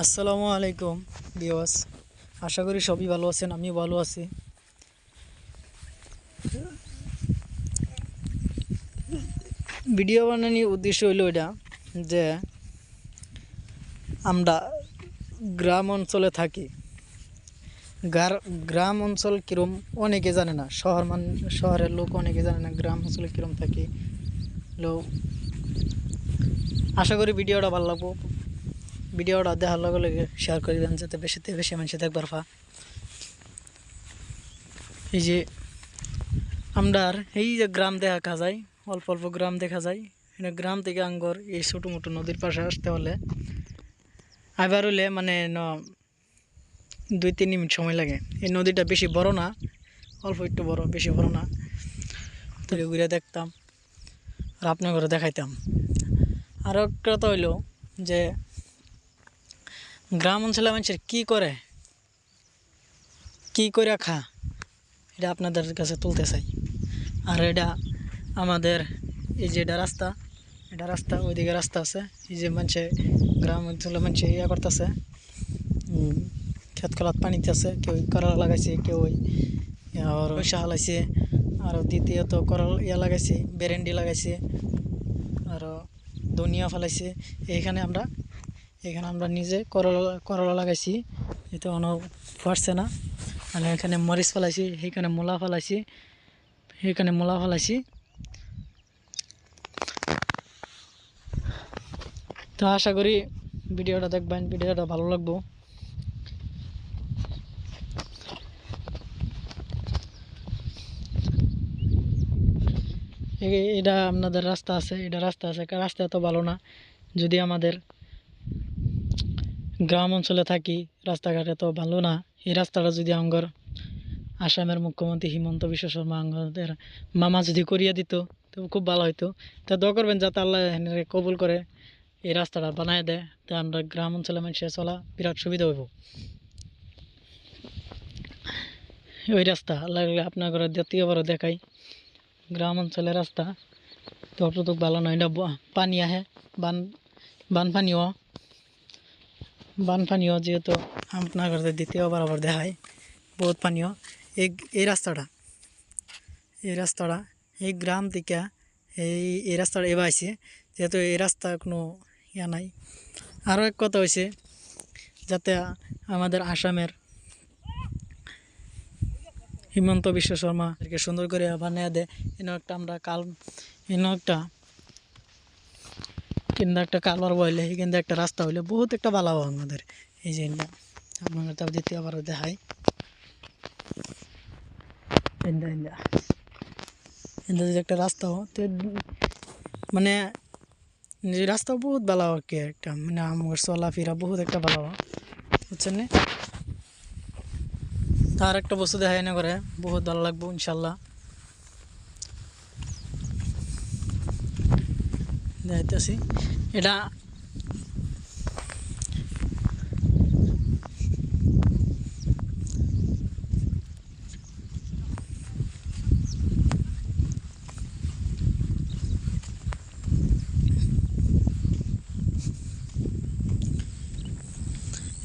আসসালামু আলাইকুম ভিউয়ার্স, আশা করি সবই ভালো আছেন। আমিও ভালো আছি। ভিডিও বানানোর উদ্দেশ্য হইল এটা যে আমরা গ্রাম অঞ্চলে থাকি। গ্রাম অঞ্চল কীরম অনেকে জানে না, শহরের লোক অনেকে জানে না গ্রাম অঞ্চলে কীরম থাকি। আশা করি ভিডিওটা ভালো লাগবো। ভিডিওটা দেখার লগে লগে শেয়ার করে দেন যাতে বেশিতে বেশি মানুষ দেখবার পা। এই যে আমরার এই যে গ্রাম দেখা যায়, অল্প অল্প গ্রাম দেখা যায়। এটা গ্রাম থেকে আঙ্গর এই ছোটো মোটো নদীর পাশে আসতে হলে আবার হলে মানে 2-3 মিনিট সময় লাগে। এই নদীটা বেশি বড় না, অল্প একটু বড়, বেশি বড় না। তো ঘুরে দেখতাম আর আপনার ঘরে দেখাইতাম। আর একটা তো হইলো যে গ্রাম অঞ্চলে মানুষের কী করে খা, এটা আপনাদের কাছে তুলতে চাই। আর এটা আমাদের এই যে এটা রাস্তা ওইদিকে রাস্তা আছে। এই যে মানুষে গ্রাম অঞ্চলে মানুষে ইয়া করতেছে, খেত খোলাত পানিতে আছে। কেউ করলা লাগাইছে, কেউ আর পয়সা হালাইছে, আর দ্বিতীয়ত লাগাইছে, বেরেন্ডি লাগাইছে, আর ধনিয়া ফেলাইছে। এখানে আমরা নিজে করলা লাগাইছি, এতে অনেক ফাটছে না। আর এখানে মরিচ ফেলাইছি, সেইখানে মূলা ফেলাইছি। তো আশা করি ভিডিওটা দেখবেন, ভিডিওটা ভালো লাগবো। এটা আপনাদের রাস্তা আছে, রাস্তা এত ভালো না। যদি আমাদের গ্রাম অঞ্চলে থাকি, রাস্তাঘাট এত ভালো না। এই রাস্তাটা যদি আমাদের আসামের মুখ্যমন্ত্রী হিমন্ত বিশ্ব শর্মা আমাদের মামা যদি করিয়ে দিত তো খুব ভালো হইতো। তা দোয়া করবেন যাতে আল্লাহ কবুল করে এই রাস্তাটা বানায় দেয়। তা আমরা গ্রাম অঞ্চলে মানুষের চলা বিরাট সুবিধা হইব। ওই রাস্তা লাগলে আপনার ঘরে দ্বিতীয়বারও দেখাই। গ্রাম অঞ্চলের রাস্তা তো অতটুক ভালো নয়। এটা পানি আহে, বানপানিও যেহেতু আপনার ঘরে দ্বিতীয়বার আবার দেখায় বহুত পানীয়। এই রাস্তাটা এই গ্রাম থেকে এই রাস্তাটা এবার আইছে, যেহেতু এই রাস্তা কোনো ইয়া নাই। আরও এক কথা হয়েছে, যাতে আমাদের আসামের হিমন্ত বিশ্ব শর্মা সুন্দর করে বানিয়ে দেয়। একটা কালবার বইলে কিন্তু একটা রাস্তা হইলে বহুত একটা ভালো হবে আমাদের। এই যে আপনার তার দ্বিতীয়বার দেখাই, যদি একটা রাস্তা তো মানে রাস্তা বহুত ভালো আর কি, একটা মানে আমার চলাফেরা বহুত একটা ভালো, বুঝছেন না? তার একটা বস্তু দেখাই না করে বহুত ভালো লাগবো ইনশাল্লাহ। দেখাইতেছি এটা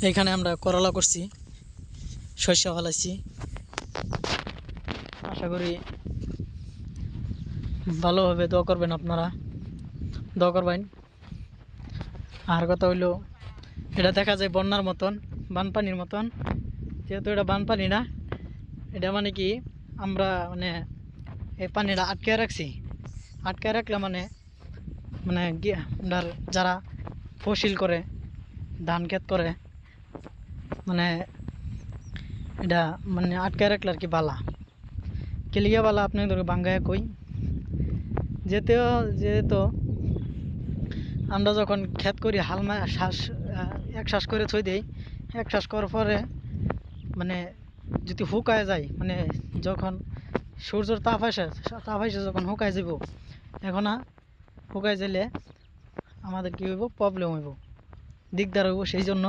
এখানে আমরা করলা করছি, শস্য ফলাইছি। আশা করি ভালোভাবে দোয়া করবেন, আপনারা দোয়া করবেন। আর কথা হইলো এটা দেখা যায় বন্যার মতন, বানপানির মতন। যেহেতু এটা বানপানি না, এটা মানে কি আমরা মানে এই পানিটা আটকে রাখলে মানে মানে আপনার যারা ফসিল করে, ধান ক্ষেত করে, মানে এটা মানে আটকে রাখলে আর কি বালা কেলিয়া বালা। আপনি ধরো বাঙ্গায় কই যেহেতু আমরা যখন ক্ষেত করি এক শ্বাস করে থই দেই, এক শ্বাস করার পরে মানে যদি শুকায় যায়, মানে যখন সূর্যের তাপ আসে যখন শুকায় যাব, এখন শুকায় যাইলে আমাদের কী হইব, প্রবলেম হইব, দিকদার হইব। সেই জন্য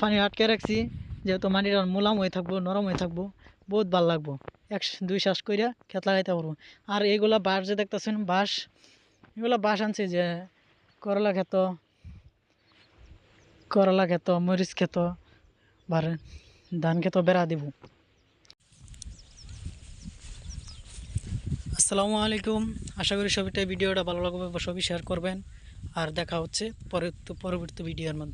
পানি আটকে রাখছি, যেহেতু মাটিটা মোলাম হয়ে থাকবো, নরম হয়ে থাকবো, বহুত ভালো লাগবো। 1-2 শ্বাস কইরা ক্ষেত লাগাইতে পারবো। আর এইগুলা বাঁশ যে দেখতেছেন, এগুলা বাঁশ আনছি যে করলা করলা ক্ষেত, মরিচ ক্ষেত, বার ধান ক্ষেত বেড়া দিব। আসসালামু আলাইকুম, আশা করি সবাইটাই ভিডিওটা ভালো লাগবে বা সবই শেয়ার করবেন। আর দেখা হচ্ছে পরবর্তী ভিডিওর মধ্যে।